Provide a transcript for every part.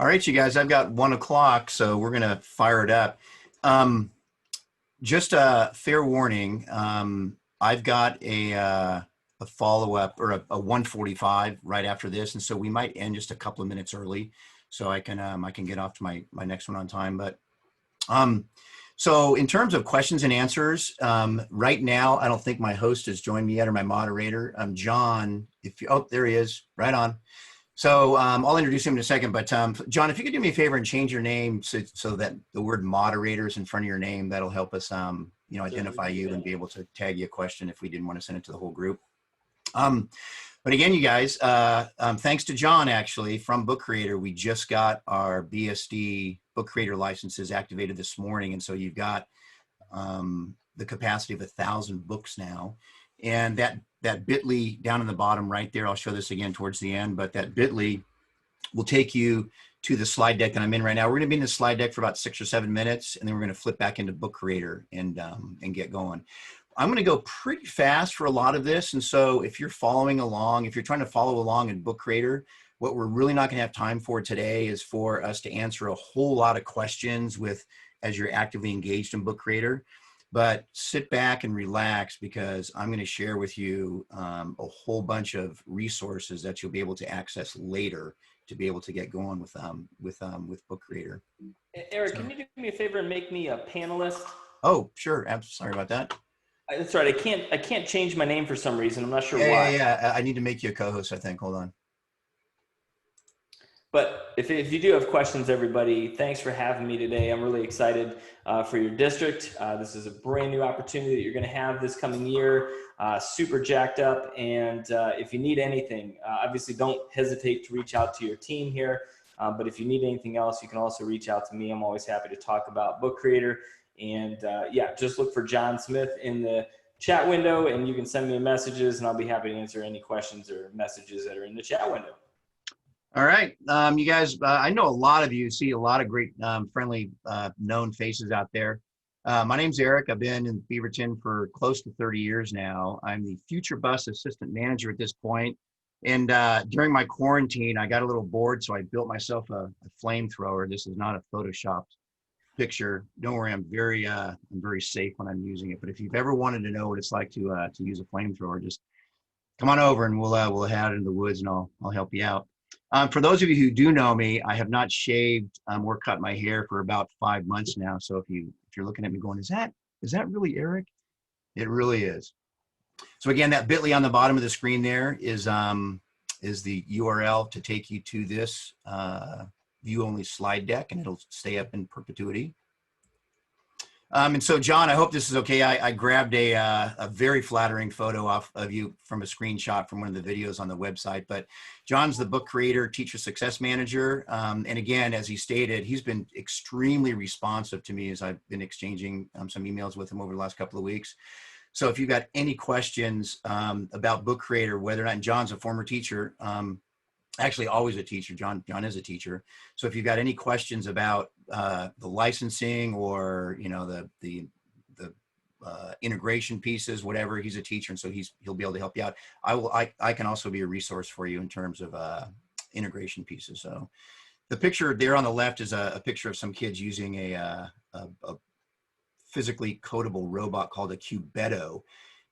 All right, you guys, I've got 1 o'clock, so we're going to fire it up. Um, just a fair warning. I've got a follow-up or a 1:45 right after this. And so we might end just a couple of minutes early so I can get off to my next one on time. But um, so in terms of questions and answers, right now, I don't think my host has joined me yet or my moderator. John, if you, oh, there he is, right on. So I'll introduce him in a second, but John, if you could do me a favor and change your name so that the word moderator is in front of your name, that'll help us, identify you and be able to tag you a question if we didn't want to send it to the whole group. But again, you guys, thanks to John, actually, from Book Creator, we just got our BSD Book Creator licenses activated this morning. And so you've got the capacity of 1,000 books now. And that bit.ly down in the bottom right there, I'll show this again towards the end, but that bit.ly will take you to the slide deck that I'm in right now. We're gonna be in the slide deck for about 6 or 7 minutes, and then we're gonna flip back into Book Creator and get going. I'm gonna go pretty fast for a lot of this, and so if you're following along, if you're trying to follow along in Book Creator, what we're really not gonna have time for today is for us to answer a whole lot of questions as you're actively engaged in Book Creator. But sit back and relax because I'm going to share with you a whole bunch of resources that you'll be able to access later to be able to get going with Book Creator. Eric, can you do me a favor and make me a panelist? Oh, sure. I'm sorry about that. That's right. I can't change my name for some reason. I'm not sure why. Yeah. I need to make you a co-host, I think. Hold on. But if you do have questions, everybody, thanks for having me today. I'm really excited for your district. This is a brand new opportunity that you're going to have this coming year. Super jacked up. And if you need anything, obviously don't hesitate to reach out to your team here. But if you need anything else, you can also reach out to me. I'm always happy to talk about Book Creator. And yeah, just look for John Smith in the chat window and you can send me messages and I'll be happy to answer any questions or messages that are in the chat window. All right, you guys, I know a lot of you see a lot of great, friendly, known faces out there. My name's Eric. I've been in Beaverton for close to 30 years now. I'm the Future Bus Assistant Manager at this point. And during my quarantine, I got a little bored, so I built myself a flamethrower. This is not a Photoshopped picture. Don't worry, I'm very safe when I'm using it. But if you've ever wanted to know what it's like to use a flamethrower, just come on over and we'll head out in the woods and I'll help you out. For those of you who do know me, I have not shaved or cut my hair for about 5 months now. So if you're looking at me going, is that really Eric? It really is. So again, that bit.ly on the bottom of the screen there is the URL to take you to this view only slide deck, and it'll stay up in perpetuity. And so, John, I hope this is okay. I grabbed a very flattering photo off of you from a screenshot from one of the videos on the website. But John's the Book Creator Teacher Success Manager. And again, as he stated, he's been extremely responsive to me as I've been exchanging some emails with him over the last couple of weeks. So if you've got any questions about Book Creator, whether or not, and John's a former teacher, actually always a teacher. John is a teacher. So if you've got any questions about the licensing or the integration pieces, whatever, he's a teacher, and so he'll be able to help you out. I can also be a resource for you in terms of integration pieces. So the picture there on the left is a picture of some kids using a physically codable robot called a Cubeto.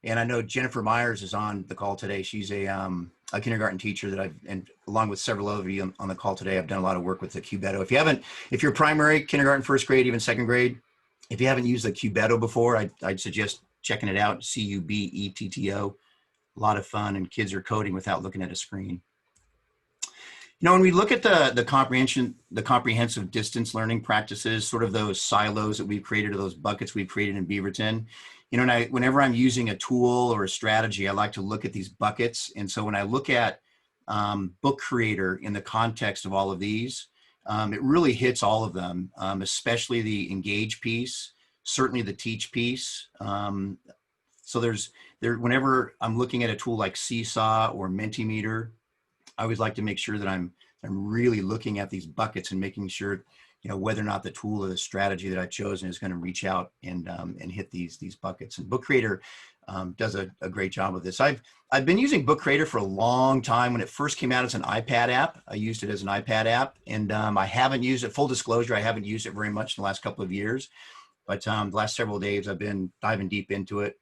And I know Jennifer Myers is on the call today. She's a kindergarten teacher and along with several of you on the call today, I've done a lot of work with the Cubeto. If you're primary, kindergarten, first grade, even second grade, if you haven't used the Cubeto before, I'd suggest checking it out. Cubetto, a lot of fun, and kids are coding without looking at a screen. When we look at the comprehensive distance learning practices, sort of those silos that we've created, or those buckets we've created in Beaverton, whenever I'm using a tool or a strategy, I like to look at these buckets. And so when I look at Book Creator in the context of all of these, it really hits all of them, especially the engage piece, certainly the teach piece. So whenever I'm looking at a tool like Seesaw or Mentimeter, I always like to make sure that I'm really looking at these buckets and making sure whether or not the tool or the strategy that I've chosen is going to reach out and hit these buckets. And Book Creator does a great job of this. I've been using Book Creator for a long time. When it first came out as an iPad app, I used it as an iPad app, and I haven't used it. Full disclosure, I haven't used it very much in the last couple of years, but the last several days I've been diving deep into it,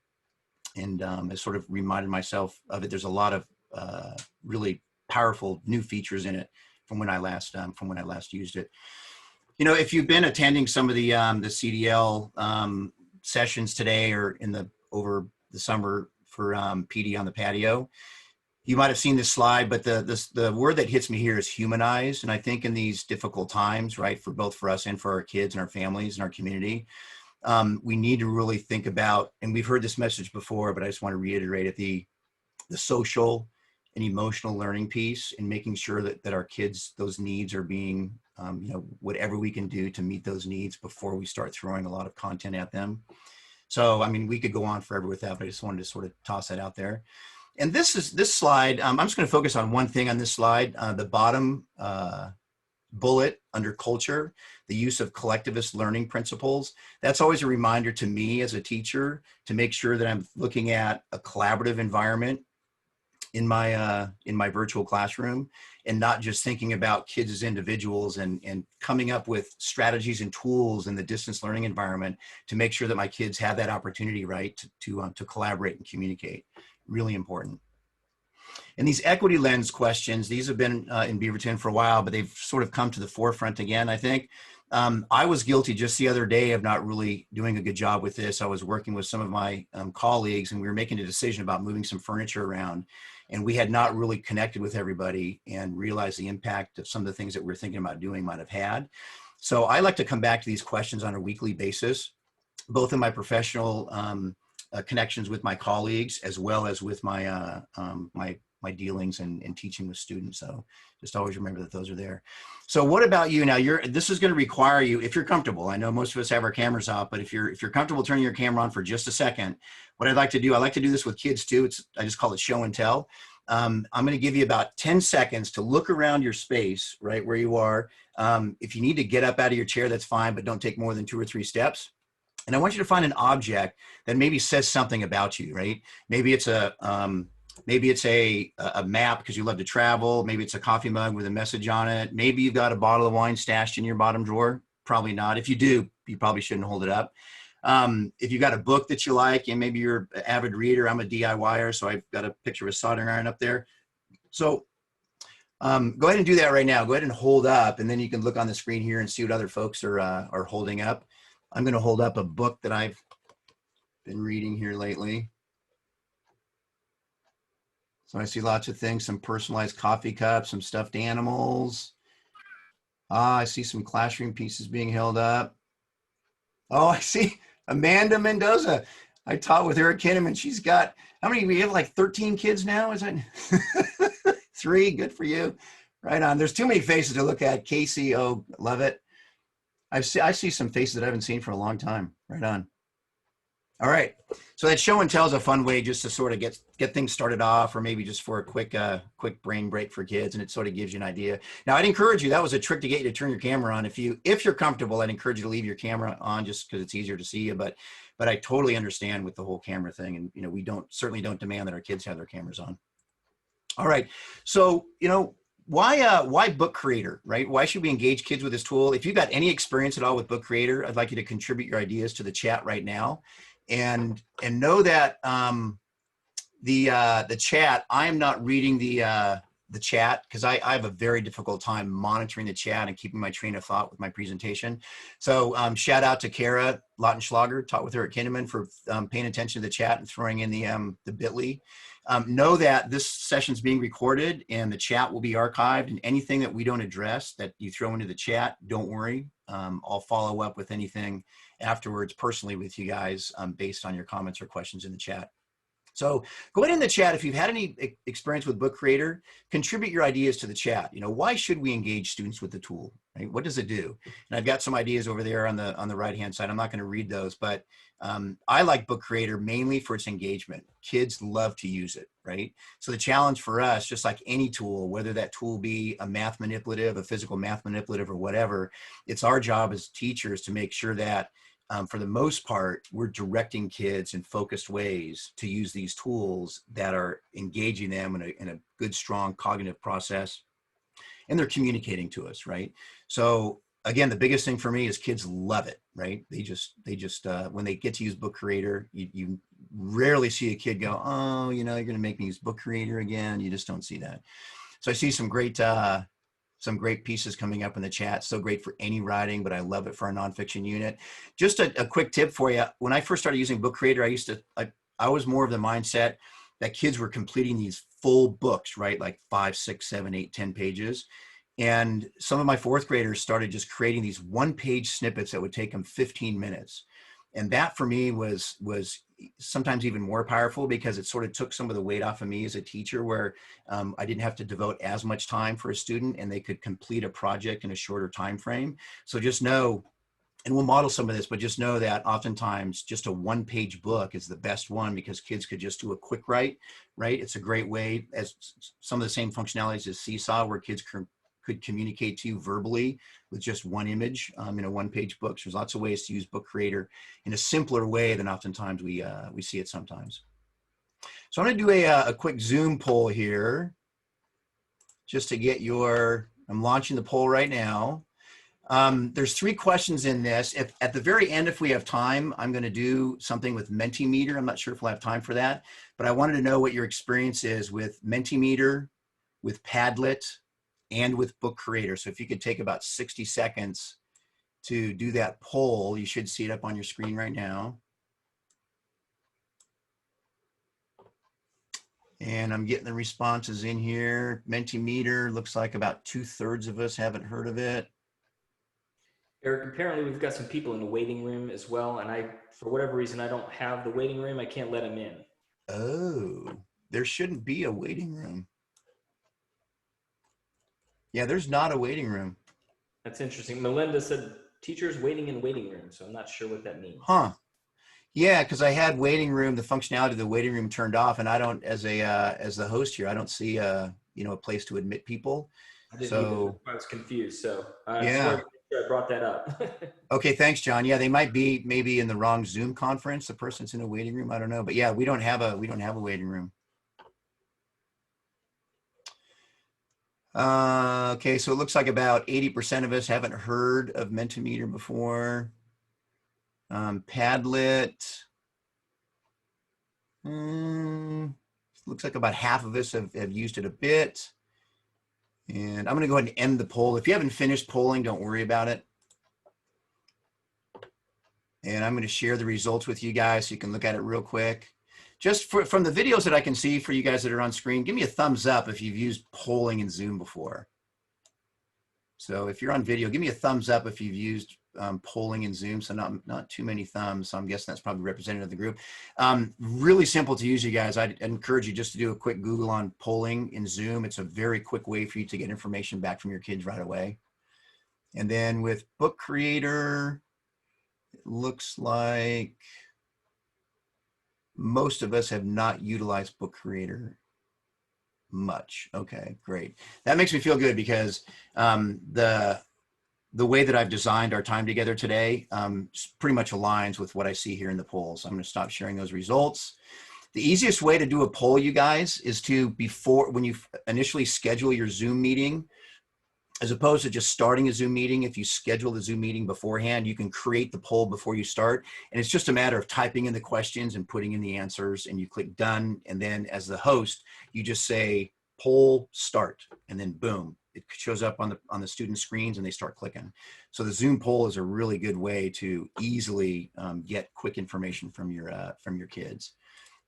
and I sort of reminded myself of it. There's a lot of really powerful new features in it from when I last used it. If you've been attending some of the CDL sessions today or over the summer for PD on the patio, you might have seen this slide, but the word that hits me here is humanized. And I think in these difficult times, right, for us and for our kids and our families and our community, we need to really think about, and we've heard this message before, but I just want to reiterate it, the social and emotional learning piece, and making sure that our kids, those needs are being, whatever we can do to meet those needs before we start throwing a lot of content at them. So, I mean, we could go on forever with that, but I just wanted to sort of toss that out there. And this slide, I'm just going to focus on one thing on this slide, the bottom bullet under culture, the use of collectivist learning principles. That's always a reminder to me as a teacher to make sure that I'm looking at a collaborative environment in my virtual classroom, and not just thinking about kids as individuals, and coming up with strategies and tools in the distance learning environment to make sure that my kids have that opportunity, right, to collaborate and communicate. Really important. And these equity lens questions, these have been in Beaverton for a while, but they've sort of come to the forefront again, I think. I was guilty just the other day of not really doing a good job with this. I was working with some of my colleagues, and we were making a decision about moving some furniture around, and we had not really connected with everybody and realized the impact of some of the things that we were thinking about doing might have had. So I like to come back to these questions on a weekly basis, both in my professional connections with my colleagues, as well as with my my dealings and teaching with students. So just always remember that those are there. So what about you now? This is going to require you, if you're comfortable. I know most of us have our cameras off, but if you're comfortable turning your camera on for just a second, what I'd like to do, I like to do this with kids too. I just call it show and tell. I'm going to give you about 10 seconds to look around your space, right where you are. If you need to get up out of your chair, that's fine, but don't take more than 2 or 3 steps. And I want you to find an object that maybe says something about you, right? Maybe it's a map because you love to travel. Maybe it's a coffee mug with a message on it. Maybe you've got a bottle of wine stashed in your bottom drawer. Probably not. If you do, you probably shouldn't hold it up. If you've got a book that you like, and maybe you're an avid reader, I'm a DIYer, so I've got a picture of a soldering iron up there. So go ahead and do that right now. Go ahead and hold up, and then you can look on the screen here and see what other folks are holding up. I'm going to hold up a book that I've been reading here lately. So I see lots of things, some personalized coffee cups, some stuffed animals. I see some classroom pieces being held up. Oh, I see Amanda Mendoza. I taught with her at Kinnaman. She's got, how many, we have like 13 kids now, is it? 3, good for you. Right on. There's too many faces to look at. Casey, oh, love it. I see some faces that I haven't seen for a long time. Right on. All right. So that show and tell is a fun way just to sort of get things started off, or maybe just for a quick brain break for kids, and it sort of gives you an idea. Now, I'd encourage you, that was a trick to get you to turn your camera on. If you're comfortable, I'd encourage you to leave your camera on just because it's easier to see you. But I totally understand with the whole camera thing, and we certainly don't demand that our kids have their cameras on. All right. So, why Book Creator, right? Why should we engage kids with this tool? If you've got any experience at all with Book Creator, I'd like you to contribute your ideas to the chat right now. And know that the chat, I am not reading the chat because I have a very difficult time monitoring the chat and keeping my train of thought with my presentation. So shout out to Kara Lautenschlager, taught with her at Kinnaman, for paying attention to the chat and throwing in the bit.ly. Know that this session is being recorded and the chat will be archived, and anything that we don't address that you throw into the chat, don't worry. I'll follow up with anything afterwards personally with you guys based on your comments or questions in the chat. So go ahead in the chat. If you've had any experience with Book Creator, contribute your ideas to the chat. You know, why should we engage students with the tool? Right? What does it do? And I've got some ideas over there on the right-hand side. I'm not going to read those, but I like Book Creator mainly for its engagement. Kids love to use it, right? So the challenge for us, just like any tool, whether that tool be a math manipulative, a physical math manipulative, or whatever, it's our job as teachers to make sure that for the most part, we're directing kids in focused ways to use these tools that are engaging them in a good, strong cognitive process, and they're communicating to us, right? So again, the biggest thing for me is kids love it, right? They just when they get to use Book Creator, you rarely see a kid go, oh, you know, you're going to make me use Book Creator again. You just don't see that. So I see some great pieces coming up in the chat. So great for any writing, but I love it for our nonfiction unit. Just a quick tip for you. When I first started using Book Creator, I was more of the mindset that kids were completing these full books, right? Like 5, 6, 7, 8, 10 pages. And some of my fourth graders started just creating these one-page snippets that would take them 15 minutes. And that for me was sometimes even more powerful because it sort of took some of the weight off of me as a teacher, where I didn't have to devote as much time for a student and they could complete a project in a shorter time frame. So just know, and we'll model some of this, but just know that oftentimes just a one-page book is the best one because kids could just do a quick write, right? It's a great way, as some of the same functionalities as Seesaw, where kids could communicate to you verbally with just one image in a one-page book. So there's lots of ways to use Book Creator in a simpler way than oftentimes we see it sometimes. So I'm going to do a quick Zoom poll here just to get I'm launching the poll right now. There's 3 questions in this. If at the very end, if we have time, I'm going to do something with Mentimeter. I'm not sure if we'll have time for that, but I wanted to know what your experience is with Mentimeter, with Padlet, and with Book Creator. So if you could take about 60 seconds to do that poll, you should see it up on your screen right now. And I'm getting the responses in here. Mentimeter looks like about 2/3 of us haven't heard of it. Eric, apparently we've got some people in the waiting room as well, and for whatever reason, I don't have the waiting room. I can't let them in. Oh, there shouldn't be a waiting room. Yeah, there's not a waiting room. That's interesting. Melinda said teachers waiting in waiting room, so I'm not sure what that means. Huh. Yeah, because I had waiting room, the functionality of the waiting room turned off, and I don't, as the host here, I don't see a place to admit people. I didn't So either. I was confused. So yeah. I brought that up. Okay, thanks, John. Yeah, they might be maybe in the wrong Zoom conference. The person's in a waiting room. I don't know, but yeah, we don't have a waiting room. Okay, so it looks like about 80% of us haven't heard of Mentimeter before. Padlet. Looks like about half of us have used it a bit. And I'm going to go ahead and end the poll. If you haven't finished polling, don't worry about it. And I'm going to share the results with you guys so you can look at it real quick. Just from the videos that I can see for you guys that are on screen, give me a thumbs up if you've used polling in Zoom before. So if you're on video, give me a thumbs up if you've used polling in Zoom. So not too many thumbs. So I'm guessing that's probably representative of the group. Really simple to use, you guys. I'd encourage you just to do a quick Google on polling in Zoom. It's a very quick way for you to get information back from your kids right away. And then with Book Creator, it looks like most of us have not utilized Book Creator much. Okay, great. That makes me feel good because the way that I've designed our time together today pretty much aligns with what I see here in the polls. I'm going to stop sharing those results. The easiest way to do a poll, you guys, is to when you initially schedule your Zoom meeting, as opposed to just starting a Zoom meeting, if you schedule the Zoom meeting beforehand, you can create the poll before you start. And it's just a matter of typing in the questions and putting in the answers, and you click done. And then as the host, you just say poll start, and then boom, it shows up on the student screens and they start clicking. So the Zoom poll is a really good way to easily get quick information from your kids.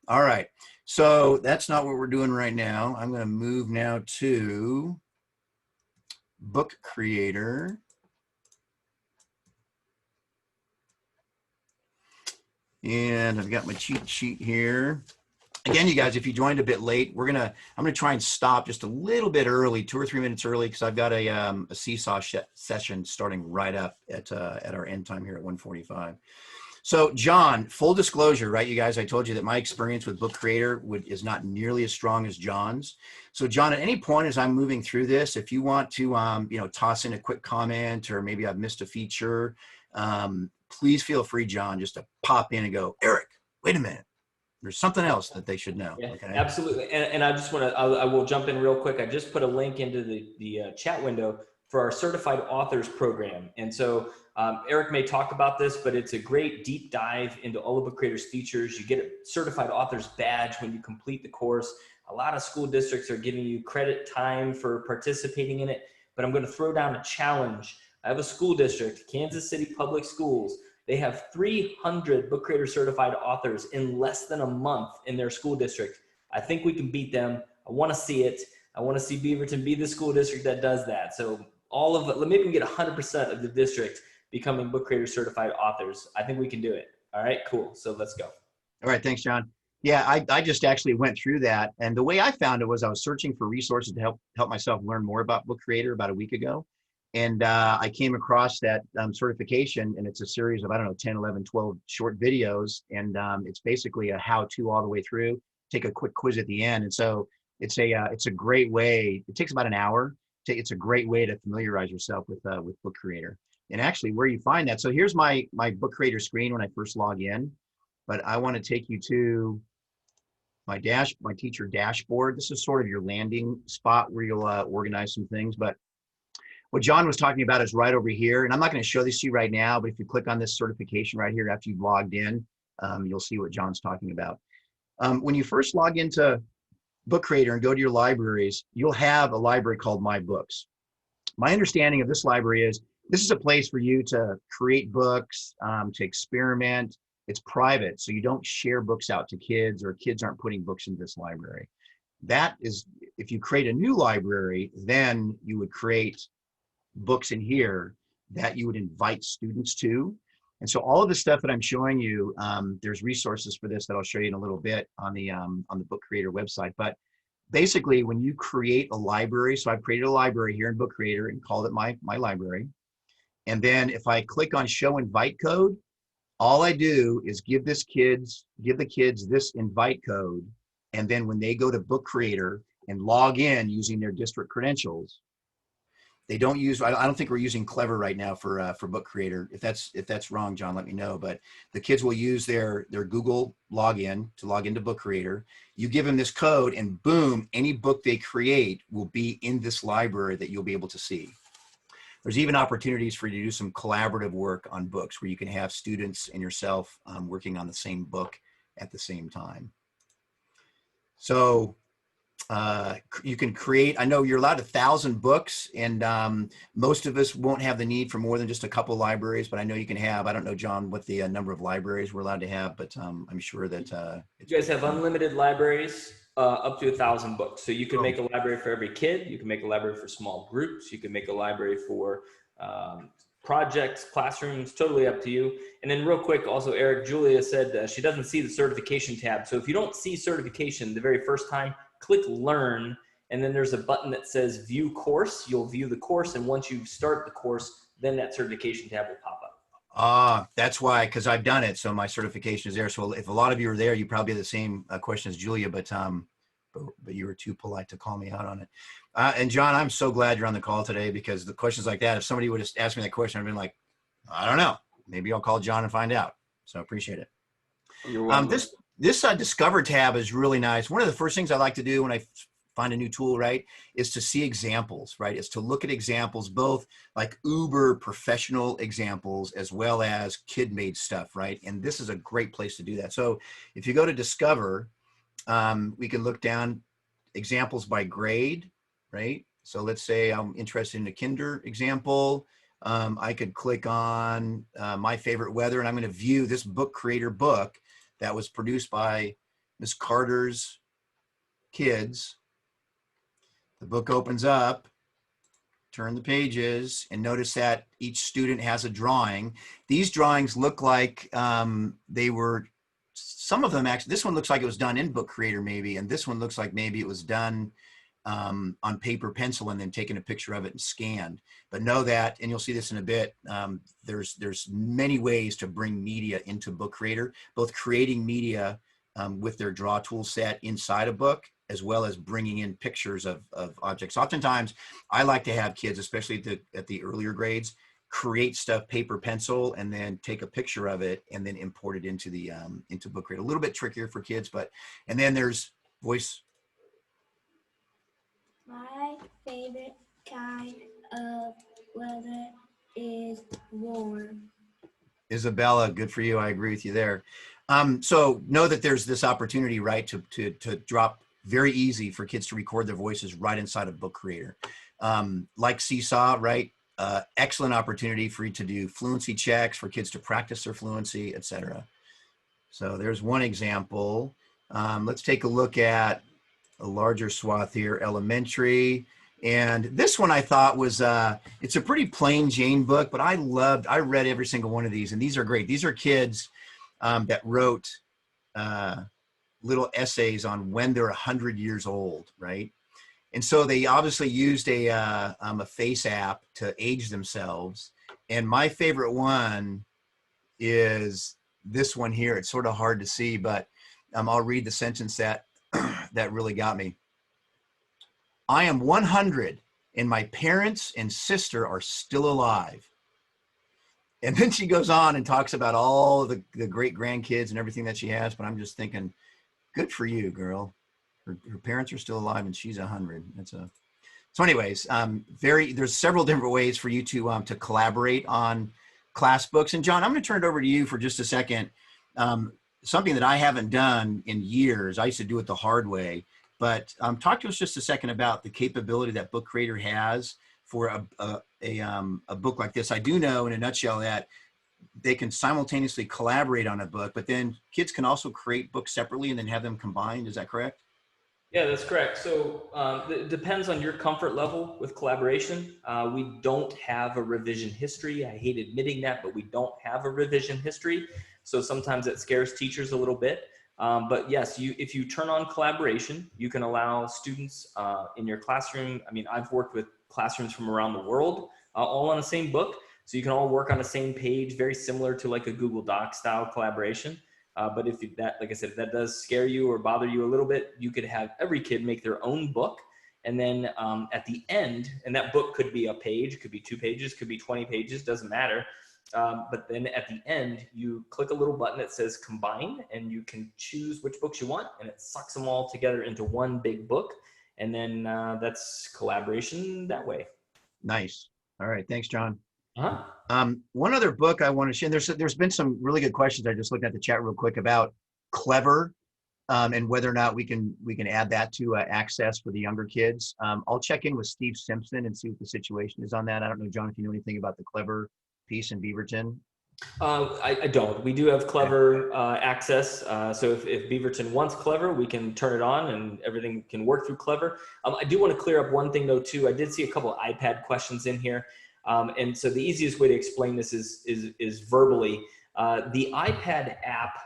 All right, so that's not what we're doing right now. I'm going to move now to Book Creator. And I've got my cheat sheet here. Again, you guys, if you joined a bit late, I'm gonna try and stop just a little bit early, 2 or 3 minutes early, because I've got a seesaw session starting right up at our end time here at 1:45. So, John, full disclosure, right, you guys, I told you that my experience with Book Creator is not nearly as strong as John's. So, John, at any point as I'm moving through this, if you want to, toss in a quick comment, or maybe I've missed a feature, please feel free, John, just to pop in and go, Eric, wait a minute. There's something else that they should know. Yeah, Okay. absolutely. And I just want to, I will jump in real quick. I just put a link into the chat window for our certified authors program. And so Eric may talk about this, but it's a great deep dive into all of Book Creator's features. You get a certified authors badge when you complete the course. A lot of school districts are giving you credit time for participating in it, but I'm going to throw down a challenge. I have a school district, Kansas City Public Schools. They have 300 Book Creator certified authors in less than a month in their school district. I think we can beat them. I want to see it. I want to see Beaverton be the school district that does that. So all of it, maybe we can get 100% of the district becoming Book Creator certified authors. I think we can do it. All right, cool. So let's go. All right, thanks, John. Yeah, I just actually went through that, and the way I found it was I was searching for resources to help myself learn more about Book Creator about a week ago. And I came across that certification, and it's a series of, I don't know, 10, 11, 12 short videos. And it's basically a how-to all the way through, take a quick quiz at the end. And so it's a great way. It takes about an hour. It's a great way to familiarize yourself with Book Creator. And actually where you find that. So here's my Book Creator screen when I first log in, but I want to take you to my teacher dashboard. This is sort of your landing spot where you'll organize some things. But what John was talking about is right over here. And I'm not going to show this to you right now, but if you click on this certification right here after you've logged in, you'll see what John's talking about. When you first log into Book Creator and go to your libraries, you'll have a library called My Books. My understanding of this library is this is a place for you to create books, to experiment. It's private, so you don't share books out to kids, or kids aren't putting books in this library. That is, if you create a new library, then you would create books in here that you would invite students to. And so all of the stuff that I'm showing you, there's resources for this that I'll show you in a little bit on the Book Creator website. But basically, when you create a library, so I've created a library here in Book Creator and called it my library. And then if I click on show invite code, all I do is give the kids this invite code. And then when they go to Book Creator and log in using their district credentials, they don't use, I don't think we're using Clever right now for Book Creator. If that's wrong, John, let me know. But the kids will use their Google login to log into Book Creator. You give them this code and boom, any book they create will be in this library that you'll be able to see. There's even opportunities for you to do some collaborative work on books where you can have students and yourself working on the same book at the same time. So you can create, I know you're allowed 1,000 books, and most of us won't have the need for more than just a couple libraries, but I know you can have, I don't know, John, what the number of libraries we're allowed to have, but I'm sure that you guys have unlimited libraries up to 1,000 books. So you can make a library for every kid. You can make a library for small groups. You can make a library for projects, classrooms, totally up to you. And then real quick, also, Eric, Julia said she doesn't see the certification tab. So if you don't see certification the very first time, click learn, and then there's a button that says view course. You'll view the course, and once you start the course, then that certification tab will pop up. That's why, because I've done it, so my certification is there. So if a lot of you are there, you probably have the same question as Julia, but you were too polite to call me out on it. And John, I'm so glad you're on the call today, because the questions like that, if somebody would have asked me that question, I'd been like, I don't know. Maybe I'll call John and find out. So I appreciate it. You're welcome. This Discover tab is really nice. One of the first things I like to do when I find a new tool, right, is to see examples, right? Is to look at examples, both like uber professional examples as well as kid-made stuff, right? And this is a great place to do that. So if you go to Discover, we can look down examples by grade, right? So let's say I'm interested in a kinder example. I could click on my favorite weather, and I'm going to view this Book Creator book that was produced by Miss Carter's kids. The book opens up, turn the pages, and notice that each student has a drawing. These drawings look like they were some of them actually, this one looks like it was done in Book Creator maybe, and this one looks like maybe it was done on paper pencil and then taken a picture of it and scanned. But know that, and you'll see this in a bit, there's many ways to bring media into Book Creator, both creating media with their draw tool set inside a book, as well as bringing in pictures of objects. Oftentimes, I like to have kids, especially at the earlier grades, create stuff paper pencil and then take a picture of it and then import it into the into Book Creator. A little bit trickier for kids, but, and then there's voice. My favorite kind of weather is warm. Isabella, good for you. I agree with you there. So know that there's this opportunity, right, to drop very easy for kids to record their voices right inside of Book Creator. Like Seesaw, right? Excellent opportunity for you to do fluency checks, for kids to practice their fluency, etc. So there's one example. Let's take a look at a larger swath here, elementary. And this one I thought was, it's a pretty plain Jane book, but I read every single one of these, and these are great. These are kids that wrote little essays on when they're 100 years old, right? And so they obviously used a face app to age themselves. And my favorite one is this one here. It's sort of hard to see, but I'll read the sentence that that really got me. I am 100 and my parents and sister are still alive. And then she goes on and talks about all the great grandkids and everything that she has. But I'm just thinking, good for you, girl. Her parents are still alive and she's 100. So anyways, there's several different ways for you to collaborate on class books. And John, I'm going to turn it over to you for just a second. Something that I haven't done in years. I used to do it the hard way. But talk to us just a second about the capability that Book Creator has for a book like this. I do know in a nutshell that they can simultaneously collaborate on a book, but then kids can also create books separately and then have them combined. Is that correct? Yeah, that's correct. So it depends on your comfort level with collaboration. We don't have a revision history. I hate admitting that, but we don't have a revision history. So sometimes it scares teachers a little bit. But yes, if you turn on collaboration, you can allow students in your classroom. I mean, I've worked with classrooms from around the world, all on the same book. So you can all work on the same page, very similar to like a Google Doc style collaboration. But if like I said, if that does scare you or bother you a little bit, you could have every kid make their own book. And then at the end, and that book could be a page, could be 2 pages, could be 20 pages, doesn't matter. But then at the end, you click a little button that says combine, and you can choose which books you want, and it sucks them all together into one big book. And then that's collaboration that way. Nice. All right. Thanks, John. Uh-huh. One other book I want to share, there's been some really good questions. I just looked at the chat real quick about Clever and whether or not we can add that to access for the younger kids. I'll check in with Steve Simpson and see what the situation is on that. I don't know, John, if you know anything about the Clever piece in Beaverton. I don't. We do have Clever access. So if Beaverton wants Clever, we can turn it on and everything can work through Clever. I do want to clear up one thing though too. I did see a couple of iPad questions in here. And so the easiest way to explain this is verbally. The iPad app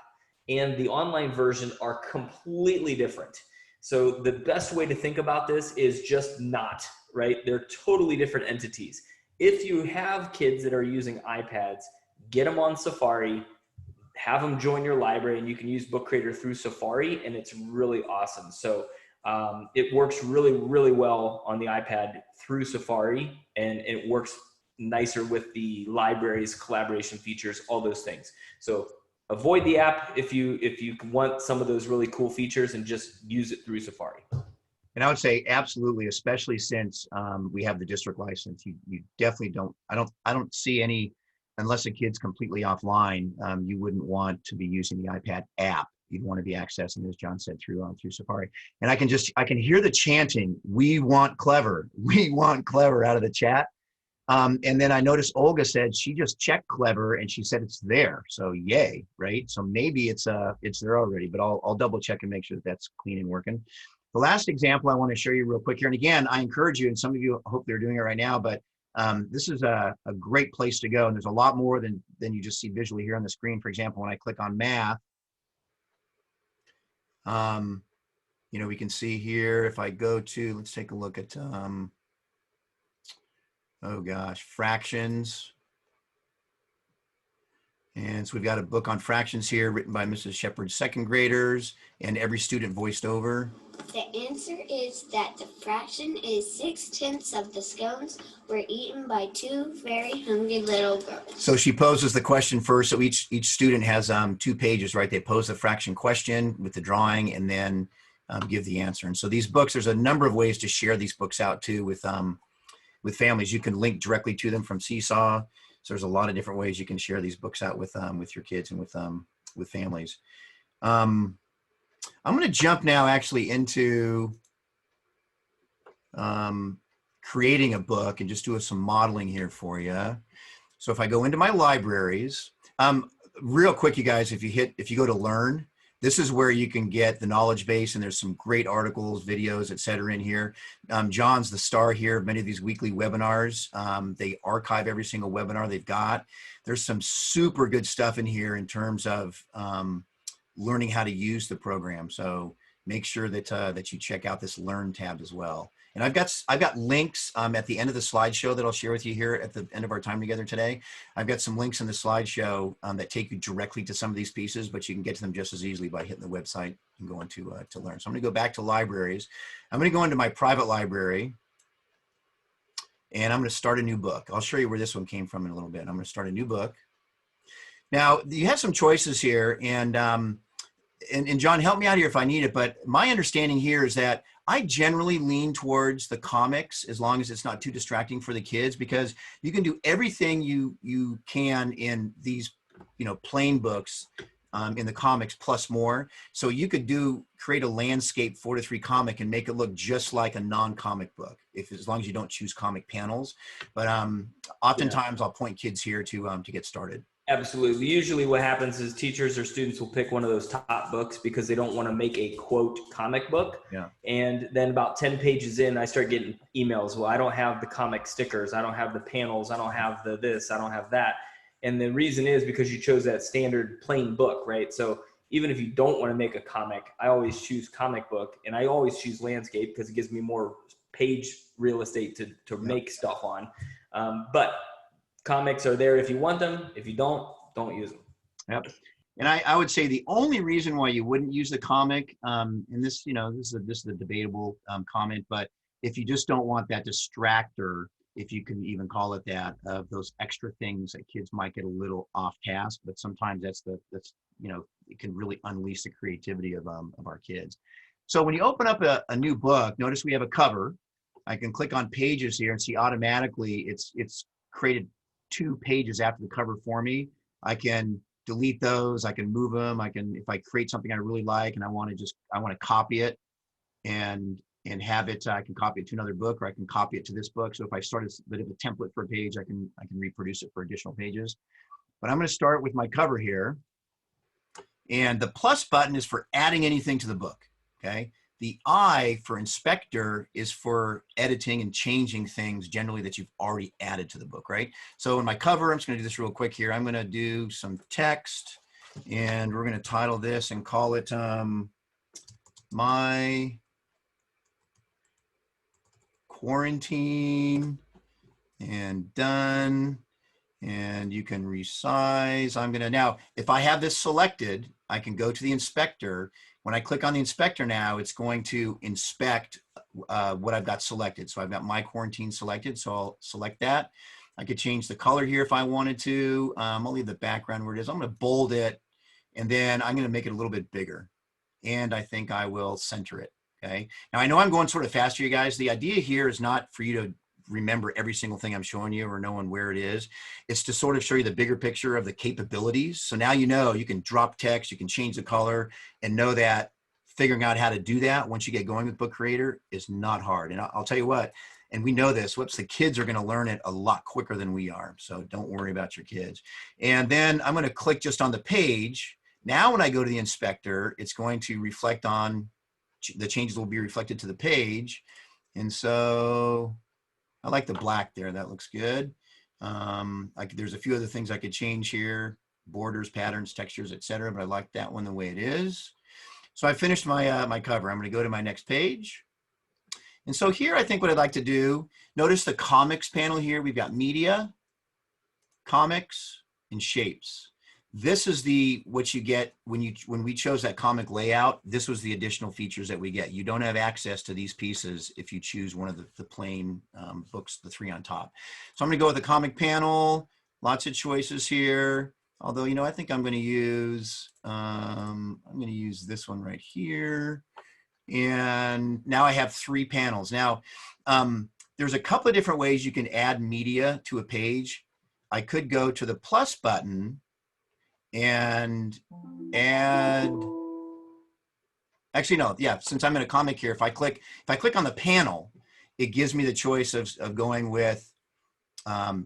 and the online version are completely different. So the best way to think about this is just not, right? They're totally different entities. If you have kids that are using iPads, get them on Safari, have them join your library, and you can use Book Creator through Safari, and it's really awesome. So it works really, really well on the iPad through Safari, and it works nicer with the library's collaboration features, all those things. So avoid the app if you want some of those really cool features, and just use it through Safari. And I would say absolutely, especially since we have the district license. You definitely don't. I don't see any, unless a kid's completely offline. You wouldn't want to be using the iPad app. You'd want to be accessing, as John said, through Safari. And I can hear the chanting. We want Clever. We want Clever out of the chat. And then I noticed Olga said she just checked Clever and she said it's there. So yay, right? So maybe it's there already, but I'll double check and make sure that that's clean and working. The last example I want to show you real quick here, and again, I encourage you, and some of you hope they're doing it right now, but this is a great place to go. And there's a lot more than you just see visually here on the screen. For example, when I click on math, You know, we can see here, if I go to, let's take a look at, oh gosh, fractions. And so we've got a book on fractions here written by Mrs. Shepard's second graders and every student voiced over. The answer is that the fraction is 6/10 of the scones were eaten by two very hungry little girls. So she poses the question first. So each student has 2 pages, right? They pose the fraction question with the drawing and then give the answer. And so these books, there's a number of ways to share these books out too with families. You can link directly to them from Seesaw. So there's a lot of different ways you can share these books out with your kids and with families. I'm going to jump now actually into creating a book and just do some modeling here for you. So if I go into my libraries, real quick, you guys, if you go to Learn, this is where you can get the knowledge base, and there's some great articles, videos, et cetera in here. John's the star here of many of these weekly webinars. They archive every single webinar they've got. There's some super good stuff in here in terms of learning how to use the program. So make sure that that you check out this Learn tab as well. And I've got links at the end of the slideshow that I'll share with you here at the end of our time together today. I've got some links in the slideshow that take you directly to some of these pieces, but you can get to them just as easily by hitting the website and going to Learn. So I'm going to go back to libraries. I'm going to go into my private library, and I'm going to start a new book. I'll show you where this one came from in a little bit. I'm going to start a new book. Now you have some choices here, and John, help me out here if I need it, but my understanding here is that I generally lean towards the comics as long as it's not too distracting for the kids, because you can do everything you can in these, plain books in the comics plus more. So you could create a landscape 4:3 comic and make it look just like a non-comic book, as long as you don't choose comic panels. But oftentimes I'll point kids here to get started. Absolutely. Usually what happens is teachers or students will pick one of those top books because they don't want to make a quote comic book. Yeah. And then about 10 pages in, I start getting emails. Well, I don't have the comic stickers. I don't have the panels. I don't have the this. I don't have that. And the reason is because you chose that standard plain book, right? So even if you don't want to make a comic, I always choose comic book, and I always choose landscape because it gives me more page real estate to make stuff on. But comics are there if you want them. If you don't use them. Yep. And I would say the only reason why you wouldn't use the comic, and this, this is a debatable comment, but if you just don't want that distractor, if you can even call it that, of those extra things that kids might get a little off task, but sometimes that's it can really unleash the creativity of our kids. So when you open up a new book, notice we have a cover. I can click on pages here and see automatically it's created 2 pages after the cover for me. I can delete those. I can move them. If I create something I really like and I want to copy it and have it, I can copy it to another book, or I can copy it to this book. So if I start a bit of a template for a page, I can reproduce it for additional pages. But I'm going to start with my cover here. And the plus button is for adding anything to the book. Okay. The I for inspector is for editing and changing things generally that you've already added to the book, right? So in my cover, I'm just going to do this real quick here. I'm going to do some text, and we're going to title this and call it My Quarantine, and done. And you can resize. Now, if I have this selected, I can go to the inspector. When I click on the inspector now, it's going to inspect what I've got selected. So I've got My Quarantine selected, so I'll select that. I could change the color here if I wanted to. I'll leave the background where it is. I'm going to bold it, and then I'm going to make it a little bit bigger. And I think I will center it, okay? Now, I know I'm going sort of fast here, you guys. The idea here is not for you to remember every single thing I'm showing you or knowing where it is. It's to sort of show you the bigger picture of the capabilities. So now you can drop text, you can change the color, and know that figuring out how to do that once you get going with Book Creator is not hard. And I'll tell you what, and we know this, the kids are going to learn it a lot quicker than we are. So don't worry about your kids. And then I'm going to click just on the page. Now when I go to the inspector, it's going to reflect on the changes will be reflected to the page. And so I like the black there. That looks good. There's a few other things I could change here, borders, patterns, textures, etc. But I like that one the way it is. So I finished my, my cover. I'm going to go to my next page. And so here, I think what I'd like to do, notice the comics panel here. We've got media, comics, and shapes. This is what you get when we chose that comic layout. This was the additional features that we get. You don't have access to these pieces if you choose one of the plain books, the 3 on top. So I'm going to go with the comic panel. Lots of choices here. Although, I think I'm going to use this one right here. And now I have 3 panels. Now, there's a couple of different ways you can add media to a page. I could go to the plus button and add, actually, no, yeah, since I'm in a comic here, if I click on the panel, it gives me the choice of going with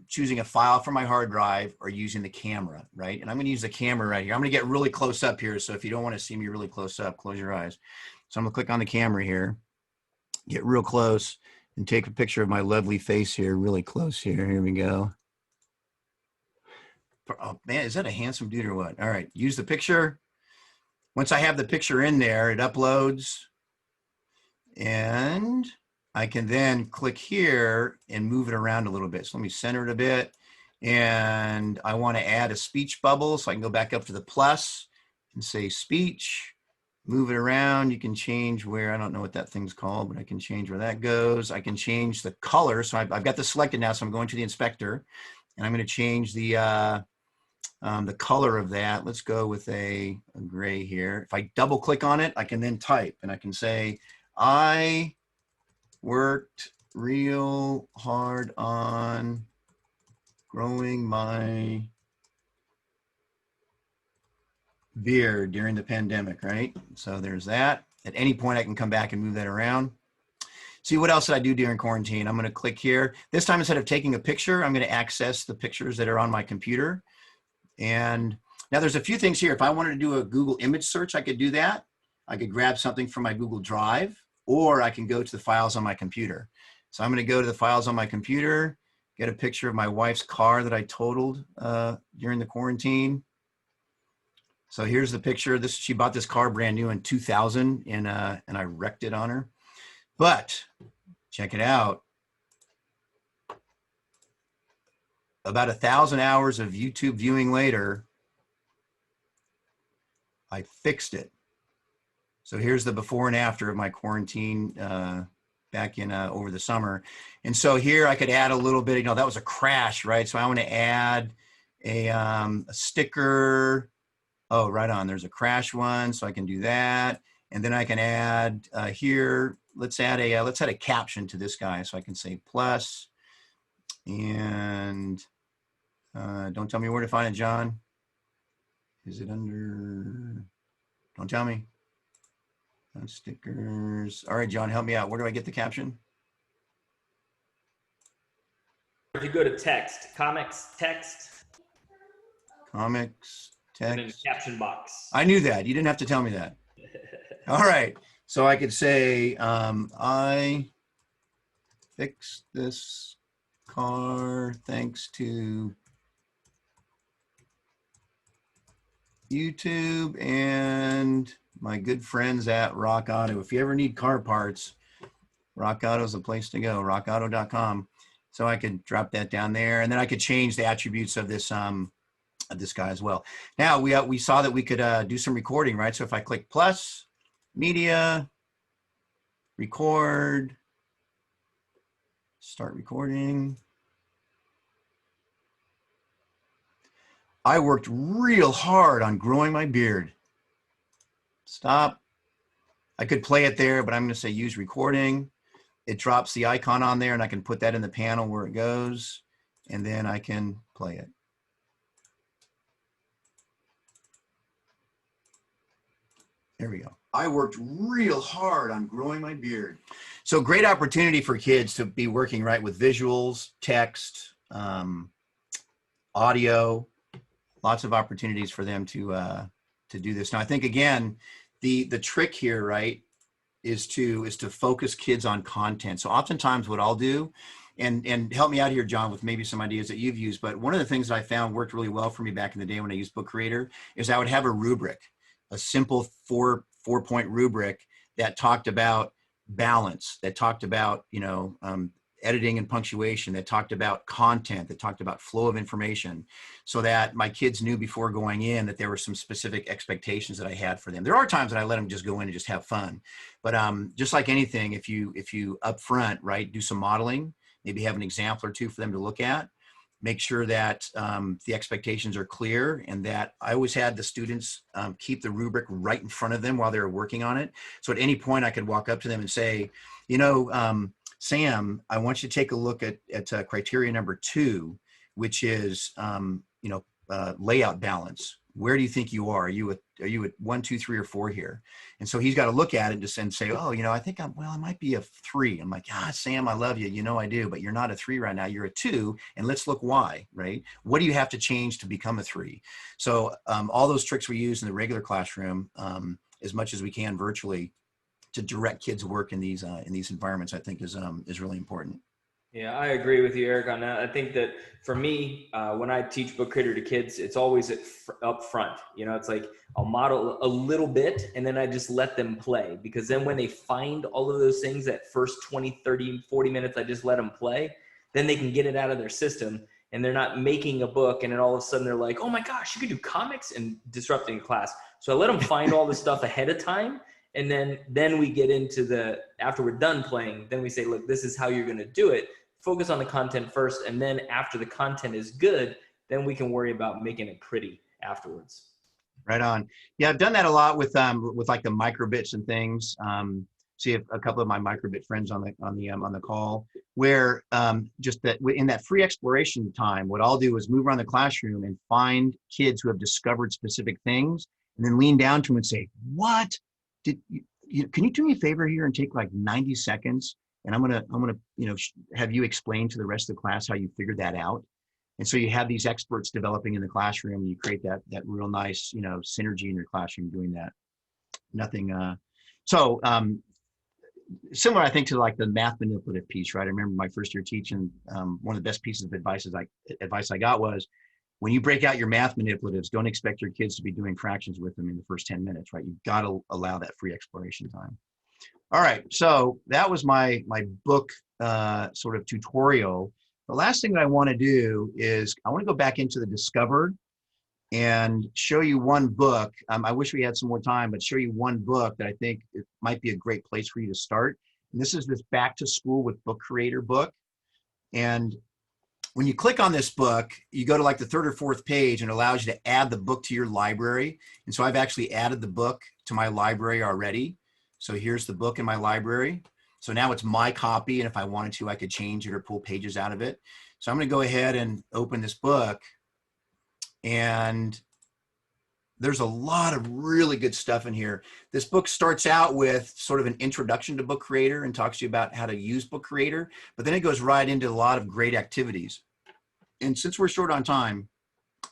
choosing a file from my hard drive or using the camera, right? And I'm going to use the camera right here. I'm going to get really close up here. So if you don't want to see me really close up, close your eyes. So I'm going to click on the camera here, get real close, and take a picture of my lovely face here, really close here. Here we go. Oh man, is that a handsome dude or what? All right, use the picture. Once I have the picture in there, it uploads. And I can then click here and move it around a little bit. So let me center it a bit. And I want to add a speech bubble. So I can go back up to the plus and say speech, move it around. You can change where, I don't know what that thing's called, but I can change where that goes. I can change the color. So I've got this selected now. So I'm going to the inspector and I'm going to change the color of that. Let's go with a gray here. If I double click on it, I can then type and I can say, I worked real hard on growing my beard during the pandemic, right? So there's that. At any point, I can come back and move that around. See, what else did I do during quarantine? I'm going to click here. This time, instead of taking a picture, I'm going to access the pictures that are on my computer. And now there's a few things here. If I wanted to do a Google image search, I could do that. I could grab something from my Google Drive, or I can go to the files on my computer. So I'm going to go to the files on my computer, get a picture of my wife's car that I totaled during the quarantine. So here's the picture. She bought this car brand new in 2000, and I wrecked it on her. But check it out. About 1,000 hours of YouTube viewing later, I fixed it. So here's the before and after of my quarantine back in over the summer. And so here I could add a little bit, that was a crash, right? So I want to add a sticker. Oh, right on, there's a crash one. So I can do that. And then I can add here, let's add a caption to this guy. So I can say plus, and don't tell me where to find it, John. Is it under, don't tell me. Stickers. All right, John, help me out. Where do I get the caption? If you go to text, comics, text. Comics, text. And then caption box. I knew that. You didn't have to tell me that. All right. So I could say, I fixed this car thanks to YouTube and my good friends at Rock Auto. If you ever need car parts, Rock Auto is the place to go, rockauto.com. So I could drop that down there, and then I could change the attributes of this guy as well. Now we saw that we could do some recording, right? So if I click plus, media, record, start recording. I worked real hard on growing my beard. Stop. I could play it there, but I'm going to say use recording. It drops the icon on there, and I can put that in the panel where it goes, and then I can play it. There we go. I worked real hard on growing my beard. So great opportunity for kids to be working right with visuals, text, audio, lots of opportunities for them to do this. Now, I think, again, the trick here, right, is to focus kids on content. So oftentimes what I'll do, and help me out here, John, with maybe some ideas that you've used, but one of the things that I found worked really well for me back in the day when I used Book Creator is I would have a rubric, a simple 4-point rubric that talked about balance, that talked about, editing and punctuation, that talked about content, that talked about flow of information, so that my kids knew before going in that there were some specific expectations that I had for them. There are times that I let them just go in and just have fun. But just like anything, if you upfront, right, do some modeling, maybe have an example or two for them to look at, make sure that the expectations are clear, and that I always had the students keep the rubric right in front of them while they were working on it. So at any point I could walk up to them and say, Sam, I want you to take a look at criteria number 2, which is, layout balance. Where do you think you are? Are you at 1, 2, 3, or 4 here? And so he's got to look at it and say, oh, I think I might be a 3. I'm like, Sam, I love you. I do, but you're not a 3 right now. You're a 2. And let's look why, right? What do you have to change to become a 3? So all those tricks we use in the regular classroom, as much as we can virtually, to direct kids' work in these environments, I think is really important. Yeah, I agree with you, Eric, on that. I think that for me, when I teach Book Creator to kids, it's always up front. It's like I'll model a little bit and then I just let them play, because then when they find all of those things, that first 20, 30, 40 minutes, I just let them play, then they can get it out of their system and they're not making a book. And then all of a sudden they're like, oh my gosh, you could do comics, and disrupting class. So I let them find all the stuff ahead of time. And then we get into after we're done playing, then we say, look, this is how you're going to do it. Focus on the content first. And then after the content is good, then we can worry about making it pretty afterwards. Right on. Yeah, I've done that a lot with like the microbits and things. See a couple of my microbit friends on the call, where just that in that free exploration time, what I'll do is move around the classroom and find kids who have discovered specific things, and then lean down to them and say, what? Can you do me a favor here and take like 90 seconds, and I'm gonna have you explain to the rest of the class how you figured that out. And so you have these experts developing in the classroom, and you create that real nice synergy in your classroom doing that. Similar, I think, to like the math manipulative piece, right? I remember my first year teaching, one of the best pieces of advice I got was, when you break out your math manipulatives, don't expect your kids to be doing fractions with them in the first 10 minutes, right? You've got to allow that free exploration time. All right, so that was my book sort of tutorial. The last thing that I want to do is I want to go back into the Discovered and show you one book. I wish we had some more time, but show you one book that I think it might be a great place for you to start. And this is this Back to School with Book Creator book. And when you click on this book, you go to like the 3rd or 4th page, and it allows you to add the book to your library. And so I've actually added the book to my library already. So here's the book in my library. So now it's my copy, and if I wanted to, I could change it or pull pages out of it. So I'm going to go ahead and open this book, and there's a lot of really good stuff in here. This book starts out with sort of an introduction to Book Creator and talks to you about how to use Book Creator, but then it goes right into a lot of great activities. And since we're short on time,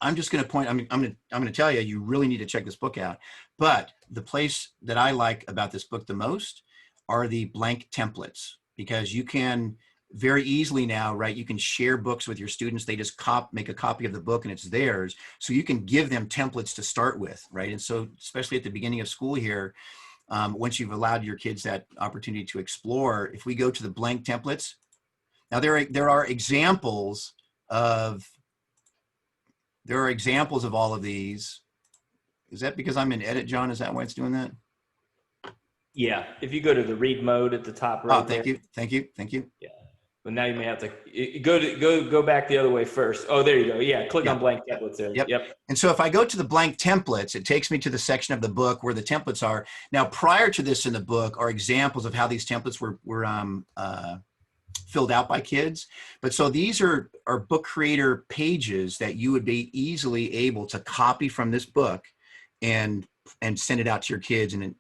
I'm just going to point, I'm going to tell you, you really need to check this book out. But the place that I like about this book the most are the blank templates, because you can very easily now, right? You can share books with your students. They just make a copy of the book and it's theirs. So you can give them templates to start with, right? And so, especially at the beginning of school here, once you've allowed your kids that opportunity to explore, if we go to the blank templates, now there are examples of all of these. Is that because I'm in edit, John? Is that why it's doing that? Yeah. If you go to the read mode at the top right. Oh, thank you. Yeah. But now you may have to go back the other way first. Oh, there you go. Yeah, click on blank templates there. Yep. And so if I go to the blank templates, it takes me to the section of the book where the templates are. Now, prior to this in the book are examples of how these templates were filled out by kids. But so these are Book Creator pages that you would be easily able to copy from this book and send it out to your kids in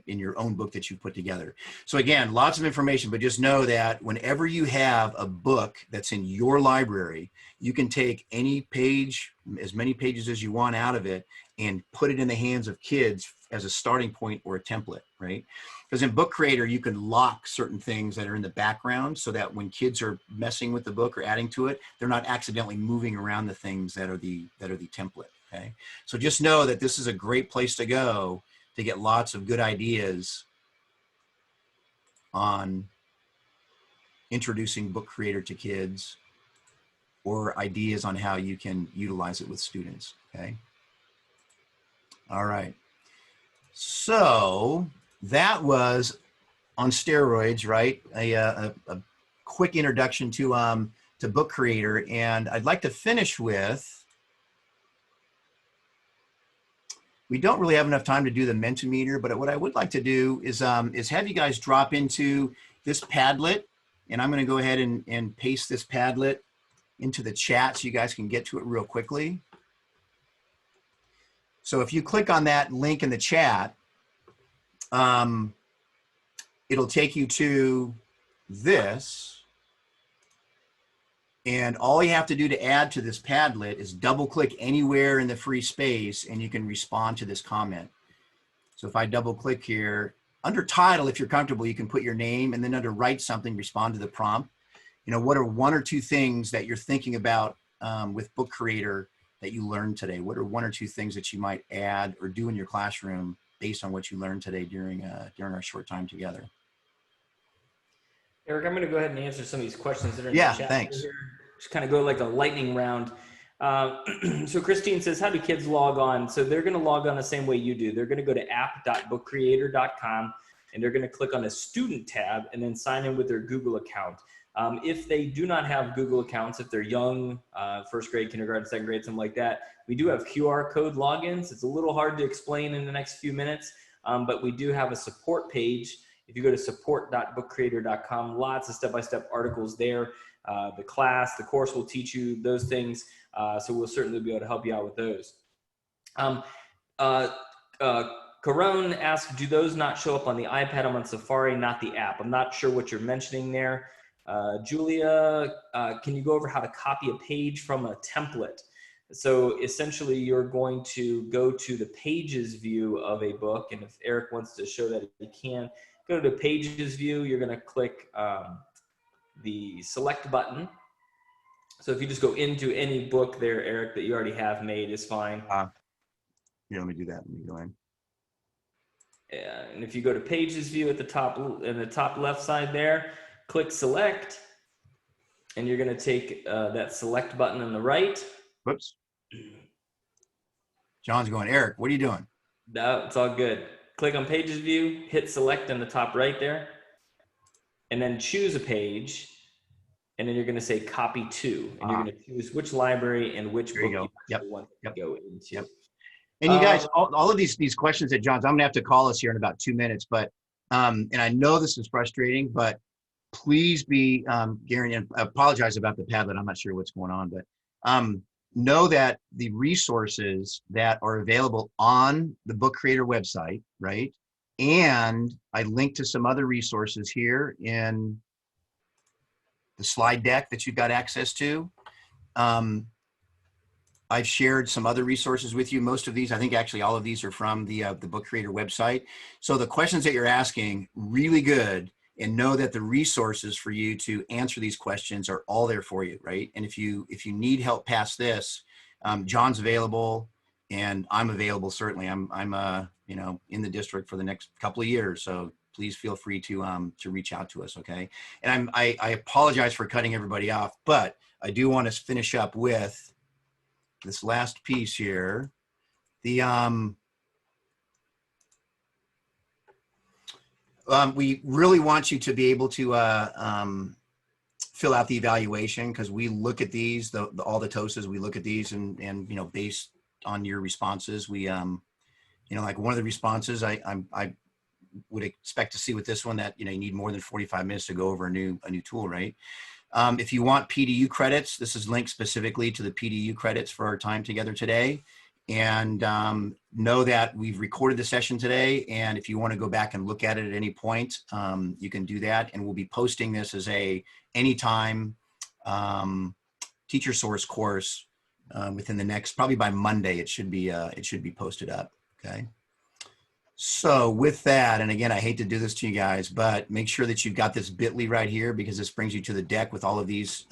your own book that you put together. So again, lots of information, but just know that whenever you have a book that's in your library, you can take any page, as many pages as you want out of it, and put it in the hands of kids as a starting point or a template, right? Because in Book Creator, you can lock certain things that are in the background so that when kids are messing with the book or adding to it, they're not accidentally moving around the things that are the template. Okay, so just know that this is a great place to go to get lots of good ideas on introducing Book Creator to kids, or ideas on how you can utilize it with students, okay? All right. So that was on steroids, right? A quick introduction to Book Creator. And I'd like to finish with, we don't really have enough time to do the Mentimeter, but what I would like to do is have you guys drop into this Padlet. And I'm going to go ahead and paste this Padlet into the chat so you guys can get to it real quickly. So if you click on that link in the chat, it'll take you to this. And all you have to do to add to this Padlet is double click anywhere in the free space and you can respond to this comment. So if I double click here, under title, if you're comfortable, you can put your name, and then under write something, respond to the prompt. You know, what are one or two things that you're thinking about with Book Creator that you learned today? What are one or two things that you might add or do in your classroom based on what you learned today during our short time together? Eric, I'm going to go ahead and answer some of these questions that are in Yeah, the chat. thanks. Just kind of go like a lightning round. So Christine says, how do kids log on? So they're going to log on the same way you do. They're going to go to app.bookcreator.com and they're going to click on a student tab and then sign in with their Google account. If they do not have Google accounts, if they're young, first grade, kindergarten, second grade, something like that, we do have QR code logins. It's a little hard to explain in the next few minutes, but we do have a support page. If you go to support.bookcreator.com, lots of step-by-step articles there. The class, the course will teach you those things. So we'll certainly be able to help you out with those. Caron asked, do those not show up on the iPad? I'm on Safari, not the app. I'm not sure what you're mentioning there. Julia, can you go over how to copy a page from a template? So essentially you're going to go to the pages view of a book. And if Eric wants to show that, he can. Go to the pages view, you're going to click the select button. So if you just go into any book there, Eric, that you already have made is fine. Here, let me do that. Let me go in. And if you go to pages view at the top, in the top left side there, click select, and you're going to take that select button on the right. Whoops. John's going, Eric, what are you doing? No, it's all good. Click on pages view, hit select in the top right there, and then choose a page. And then you're going to say copy to, and you're going to choose which library and which book you want to go into. Yep. And you guys, all of these questions that John's, I'm going to have to call us here in about 2 minutes, but, and I know this is frustrating, but please be, Gary, and I apologize about the Padlet. I'm not sure what's going on, but know that the resources that are available on the Book Creator website, right? And I linked to some other resources here in the slide deck that you've got access to. I've shared some other resources with you. Most of these, I think actually all of these are from the Book Creator website. So the questions that you're asking, really good, and know that the resources for you to answer these questions are all there for you, right? And if you need help past this, John's available and I'm available, certainly. I'm you know, in the district for the next couple of years. So please feel free to reach out to us, okay? And I apologize for cutting everybody off, but I do want to finish up with this last piece here. The we really want you to be able to fill out the evaluation, because we look at these, all the TOSAs, we look at these and you know, based on your responses, we you know, like one of the responses I would expect to see with this one that, you know, you need more than 45 minutes to go over a new tool, right? If you want PDU credits, this is linked specifically to the PDU credits for our time together today. And know that we've recorded the session today. And if you want to go back and look at it at any point, you can do that. And we'll be posting this as a anytime teacher source course within the next, probably by Monday, it should be posted up. Okay. So with that, and again, I hate to do this to you guys, but make sure that you've got this bit.ly right here, because this brings you to the deck with all of these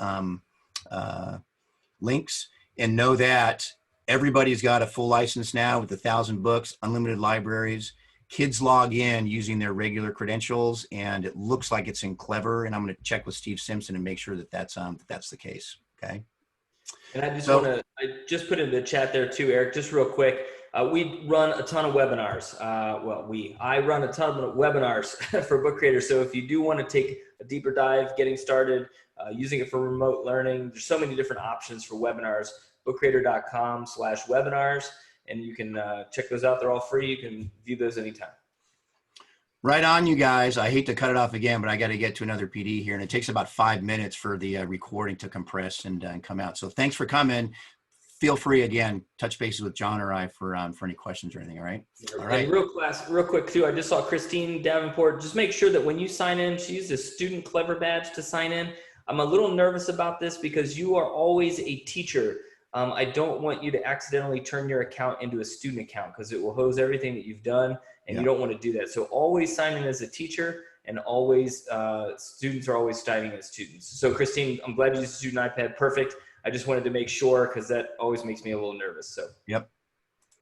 links. And know that everybody's got a full license now with 1,000 books, unlimited libraries, kids log in using their regular credentials, and it looks like it's in Clever. And I'm going to check with Steve Simpson and make sure that that's the case. Okay. And I just So- I just put in the chat there too, Eric, just real quick. We run a ton of webinars. I run a ton of webinars for book creators. So if you do want to take a deeper dive, getting started, using it for remote learning, there's so many different options for webinars, bookcreator.com/webinars. And you can check those out. They're all free. You can view those anytime. Right on, you guys. I hate to cut it off again, but I got to get to another PD here, and it takes about 5 minutes for the recording to compress and come out. So thanks for coming. Feel free again, touch bases with John or I for any questions or anything. All right. All right. And real quick too. I just saw Christine Davenport. Just make sure that when you sign in, she used a student Clever badge to sign in. I'm a little nervous about this because you are always a teacher. I don't want you to accidentally turn your account into a student account because it will hose everything that you've done, and you don't want to do that. So always sign in as a teacher, and always students are always signing as students. So Christine, I'm glad you used a student iPad. Perfect. I just wanted to make sure because that always makes me a little nervous. So Yep.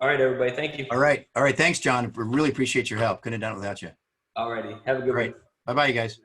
All right, everybody. Thank you. All right. Thanks, John. Really appreciate your help. Couldn't have done it without you. All righty. Have a good All right. one. Bye-bye, you guys.